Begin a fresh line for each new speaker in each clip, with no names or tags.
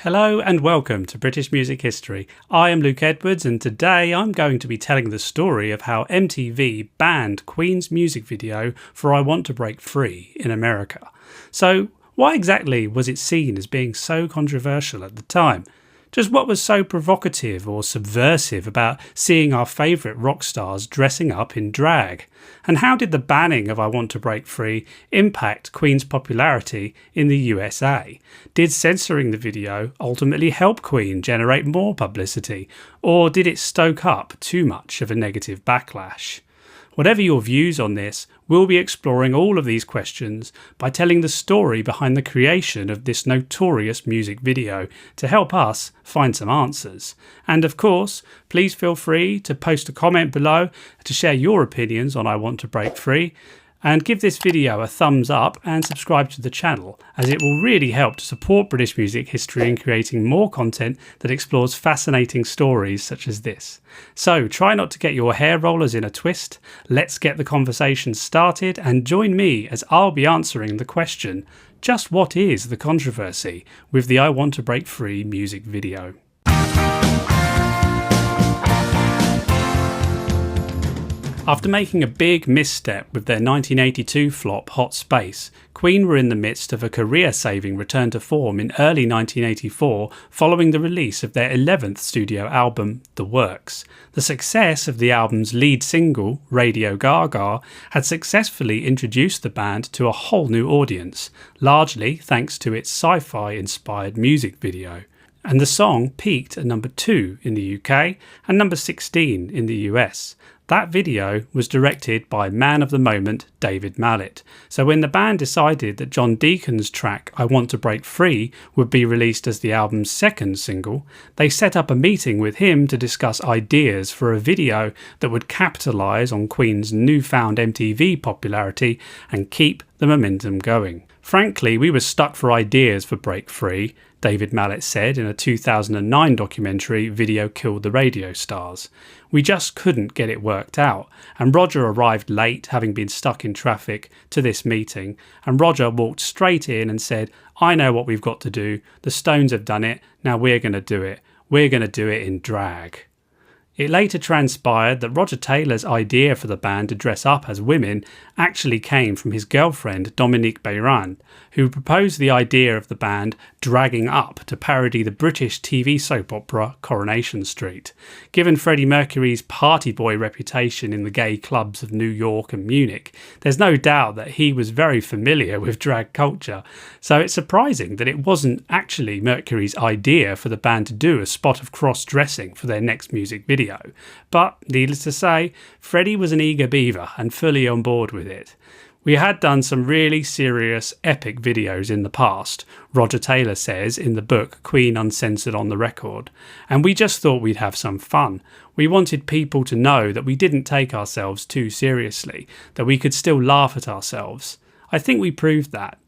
Hello and welcome to British Music History. I am Luke Edwards and today I'm going to be telling the story of how MTV banned Queen's music video for I Want to Break Free in America. So why exactly was it seen as being so controversial at the time? Just what was so provocative or subversive about seeing our favourite rock stars dressing up in drag? And how did the banning of I Want to Break Free impact Queen's popularity in the USA? Did censoring the video ultimately help Queen generate more publicity? Or did it stoke up too much of a negative backlash? Whatever your views on this, we'll be exploring all of these questions by telling the story behind the creation of this notorious music video to help us find some answers. And of course, please feel free to post a comment below to share your opinions on I Want to Break Free. And give this video a thumbs up and subscribe to the channel, as it will really help to support British music history in creating more content that explores fascinating stories such as this. So try not to get your hair rollers in a twist, let's get the conversation started and join me as I'll be answering the question, just what is the controversy with the I Want to Break Free music video? After making a big misstep with their 1982 flop Hot Space, Queen were in the midst of a career-saving return to form in early 1984 following the release of their 11th studio album, The Works. The success of the album's lead single, Radio Gaga, had successfully introduced the band to a whole new audience, largely thanks to its sci-fi inspired music video. And the song peaked at number 2 in the UK and number 16 in the US. That video was directed by man of the moment David Mallet, so when the band decided that John Deacon's track I Want to Break Free would be released as the album's second single, they set up a meeting with him to discuss ideas for a video that would capitalise on Queen's newfound MTV popularity and keep the momentum going. Frankly, we were stuck for ideas for Break Free, David Mallet said in a 2009 documentary, Video Killed the Radio Stars. We just couldn't get it worked out, and Roger arrived late, having been stuck in traffic, to this meeting, and Roger walked straight in and said, I know what we've got to do, the Stones have done it, now we're going to do it. We're going to do it in drag. It later transpired that Roger Taylor's idea for the band to dress up as women actually came from his girlfriend Dominique Bayran, who proposed the idea of the band dragging up to parody the British TV soap opera Coronation Street. Given Freddie Mercury's party boy reputation in the gay clubs of New York and Munich, there's no doubt that he was very familiar with drag culture, so it's surprising that it wasn't actually Mercury's idea for the band to do a spot of cross-dressing for their next music video. But, needless to say, Freddie was an eager beaver and fully on board with it. We had done some really serious, epic videos in the past, Roger Taylor says in the book Queen Uncensored on the Record, and we just thought we'd have some fun. We wanted people to know that we didn't take ourselves too seriously, that we could still laugh at ourselves. I think we proved that.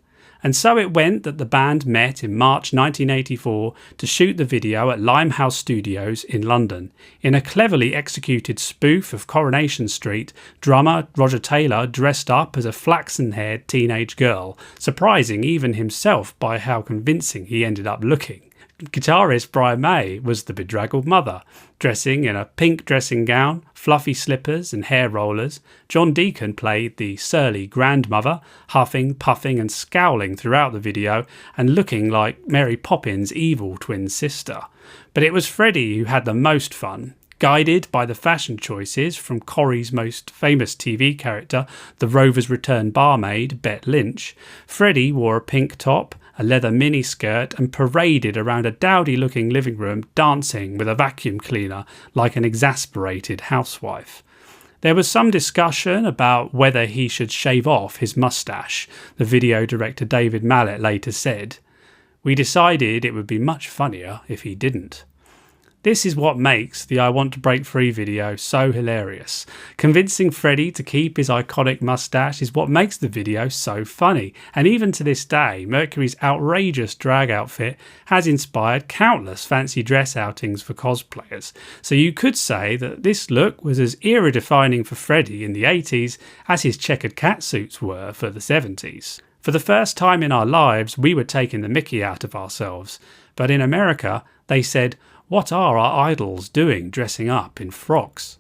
And so it went that the band met in March 1984 to shoot the video at Limehouse Studios in London. In a cleverly executed spoof of Coronation Street, drummer Roger Taylor dressed up as a flaxen-haired teenage girl, surprising even himself by how convincing he ended up looking. Guitarist Brian May was the bedraggled mother, dressing in a pink dressing gown, fluffy slippers and hair rollers. John Deacon played the surly grandmother, huffing, puffing and scowling throughout the video and looking like Mary Poppins' evil twin sister. But it was Freddie who had the most fun. Guided by the fashion choices from Corrie's most famous TV character, the Rover's Return barmaid, Bet Lynch, Freddie wore a pink top, a leather miniskirt and paraded around a dowdy-looking living room dancing with a vacuum cleaner like an exasperated housewife. There was some discussion about whether he should shave off his moustache, the video director David Mallet later said. We decided it would be much funnier if he didn't. This is what makes the I Want to Break Free video so hilarious. Convincing Freddie to keep his iconic moustache is what makes the video so funny. And even to this day, Mercury's outrageous drag outfit has inspired countless fancy dress outings for cosplayers. So you could say that this look was as era-defining for Freddie in the 80s as his checkered catsuits were for the 70s. For the first time in our lives, we were taking the mickey out of ourselves. But in America, they said, "What are our idols doing dressing up in frocks?"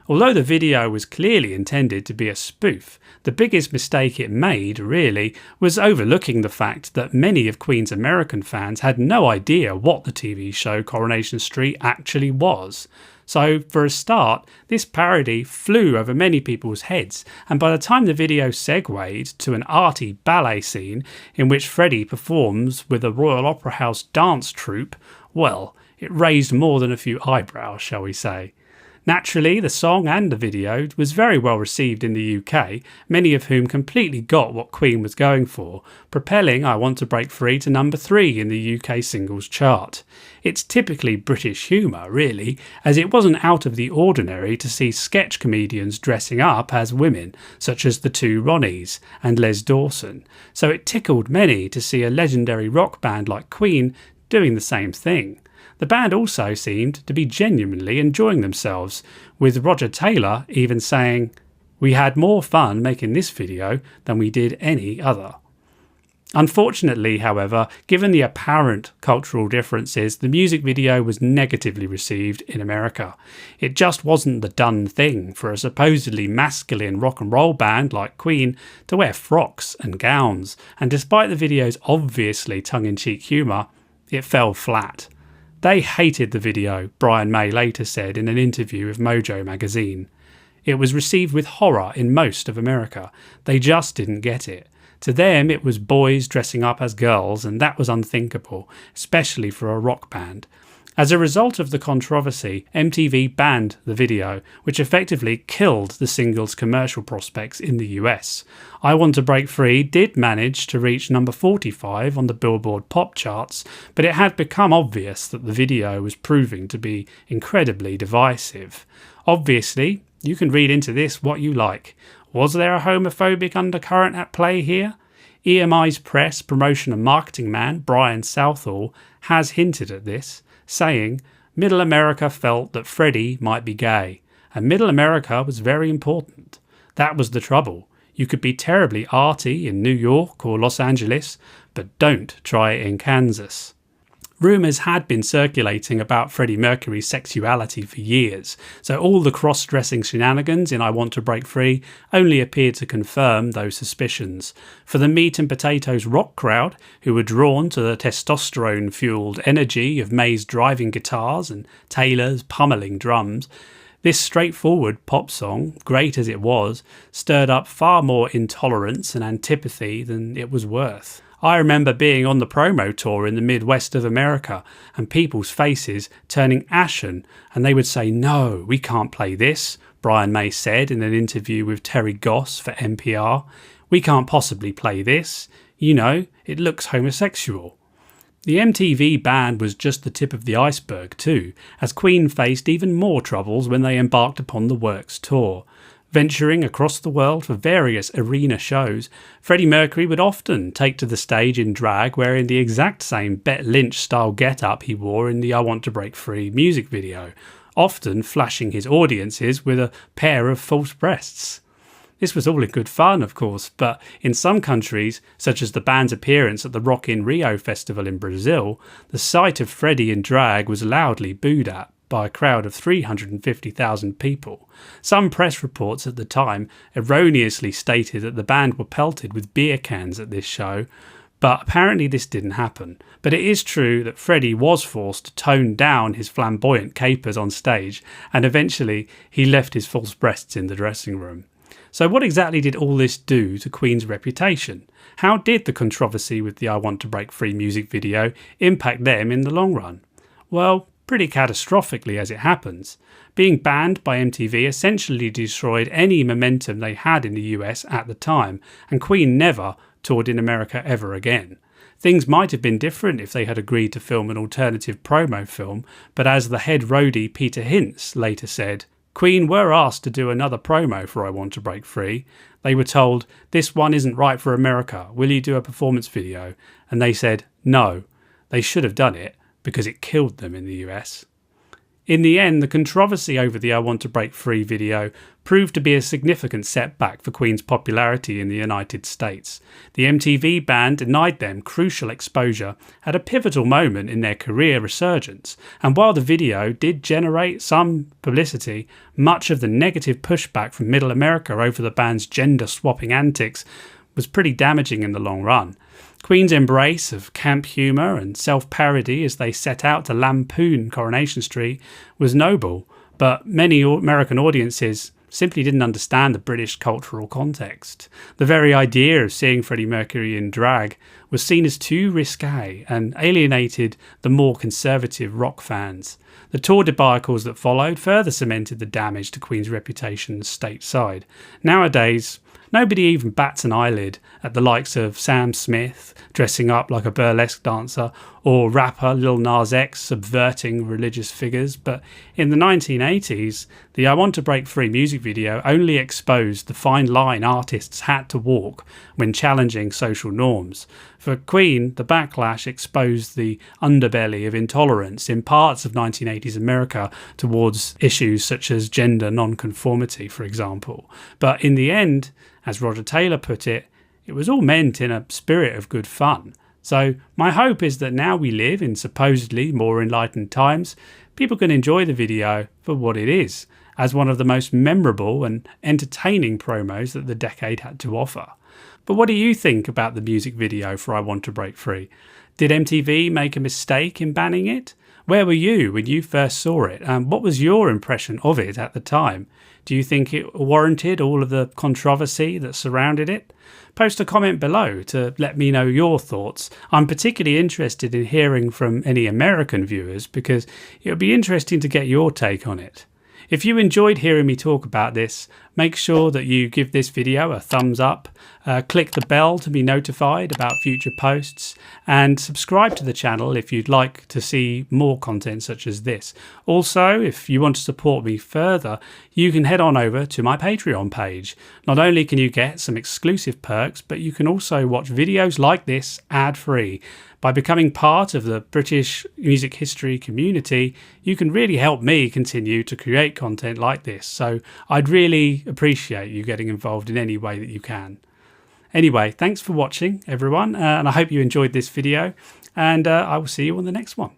Although the video was clearly intended to be a spoof, the biggest mistake it made, really, was overlooking the fact that many of Queen's American fans had no idea what the TV show Coronation Street actually was. So, for a start, this parody flew over many people's heads, and by the time the video segued to an arty ballet scene in which Freddie performs with a Royal Opera House dance troupe, well, it raised more than a few eyebrows, shall we say. Naturally, the song and the video was very well received in the UK, many of whom completely got what Queen was going for, propelling I Want to Break Free to number 3 in the UK singles chart. It's typically British humour, really, as it wasn't out of the ordinary to see sketch comedians dressing up as women, such as the two Ronnies and Les Dawson, so it tickled many to see a legendary rock band like Queen doing the same thing. The band also seemed to be genuinely enjoying themselves, with Roger Taylor even saying, "We had more fun making this video than we did any other." Unfortunately, however, given the apparent cultural differences, the music video was negatively received in America. It just wasn't the done thing for a supposedly masculine rock and roll band like Queen to wear frocks and gowns, and despite the video's obviously tongue-in-cheek humour, it fell flat. They hated the video, Brian May later said in an interview with Mojo magazine. It was received with horror in most of America. They just didn't get it. To them, it was boys dressing up as girls, and that was unthinkable, especially for a rock band. As a result of the controversy, MTV banned the video, which effectively killed the single's commercial prospects in the US. I Want to Break Free did manage to reach number 45 on the Billboard pop charts, but it had become obvious that the video was proving to be incredibly divisive. Obviously, you can read into this what you like. Was there a homophobic undercurrent at play here? EMI's press, promotion and marketing man, Brian Southall, has hinted at this, saying, "Middle America felt that Freddie might be gay, and Middle America was very important. That was the trouble. You could be terribly arty in New York or Los Angeles, but don't try it in Kansas." Rumours had been circulating about Freddie Mercury's sexuality for years, so all the cross-dressing shenanigans in I Want to Break Free only appeared to confirm those suspicions. For the meat and potatoes rock crowd, who were drawn to the testosterone-fuelled energy of May's driving guitars and Taylor's pummeling drums, this straightforward pop song, great as it was, stirred up far more intolerance and antipathy than it was worth. I remember being on the promo tour in the Midwest of America and people's faces turning ashen, and they would say, "No, we can't play this," Brian May said in an interview with Terry Goss for NPR. "We can't possibly play this. You know, it looks homosexual." The MTV ban was just the tip of the iceberg too, as Queen faced even more troubles when they embarked upon the Works tour. Venturing across the world for various arena shows, Freddie Mercury would often take to the stage in drag wearing the exact same Bette Lynch-style get-up he wore in the I Want to Break Free music video, often flashing his audiences with a pair of false breasts. This was all in good fun, of course, but in some countries, such as the band's appearance at the Rock in Rio festival in Brazil, the sight of Freddie in drag was loudly booed at by a crowd of 350,000 people. Some press reports at the time erroneously stated that the band were pelted with beer cans at this show, but apparently this didn't happen. But it is true that Freddie was forced to tone down his flamboyant capers on stage, and eventually he left his false breasts in the dressing room. So what exactly did all this do to Queen's reputation? How did the controversy with the I Want to Break Free music video impact them in the long run? Well, pretty catastrophically as it happens. Being banned by MTV essentially destroyed any momentum they had in the US at the time, and Queen never toured in America ever again. Things might have been different if they had agreed to film an alternative promo film, but as the head roadie Peter Hintz later said, Queen were asked to do another promo for I Want to Break Free. They were told, "This one isn't right for America, will you do a performance video?" And they said, no. They should have done it, because it killed them in the US. In the end, the controversy over the I Want to Break Free video proved to be a significant setback for Queen's popularity in the United States. The MTV ban denied them crucial exposure at a pivotal moment in their career resurgence, and while the video did generate some publicity, much of the negative pushback from Middle America over the band's gender-swapping antics was pretty damaging in the long run. Queen's embrace of camp humour and self-parody as they set out to lampoon Coronation Street was noble, but many American audiences simply didn't understand the British cultural context. The very idea of seeing Freddie Mercury in drag was seen as too risque and alienated the more conservative rock fans. The tour debacles that followed further cemented the damage to Queen's reputation stateside. Nowadays, nobody even bats an eyelid at the likes of Sam Smith dressing up like a burlesque dancer or rapper Lil Nas X subverting religious figures, but in the 1980s, the I Want to Break Free music video only exposed the fine line artists had to walk when challenging social norms. For Queen, the backlash exposed the underbelly of intolerance in parts of 1980s America towards issues such as gender non-conformity, for example. But in the end, as Roger Taylor put it, it was all meant in a spirit of good fun. So my hope is that now we live in supposedly more enlightened times, people can enjoy the video for what it is, as one of the most memorable and entertaining promos that the decade had to offer. But what do you think about the music video for I Want to Break Free? Did MTV make a mistake in banning it? Where were you when you first saw it, and what was your impression of it at the time? Do you think it warranted all of the controversy that surrounded it? Post a comment below to let me know your thoughts. I'm particularly interested in hearing from any American viewers because it would be interesting to get your take on it. If you enjoyed hearing me talk about this, make sure that you give this video a thumbs up, click the bell to be notified about future posts, and subscribe to the channel if you'd like to see more content such as this. Also, if you want to support me further, you can head on over to my Patreon page. Not only can you get some exclusive perks, but you can also watch videos like this ad-free. By becoming part of the British music history community, you can really help me continue to create content like this. So I'd really appreciate you getting involved in any way that you can. Anyway, thanks for watching, everyone, and I hope you enjoyed this video, and I will see you on the next one.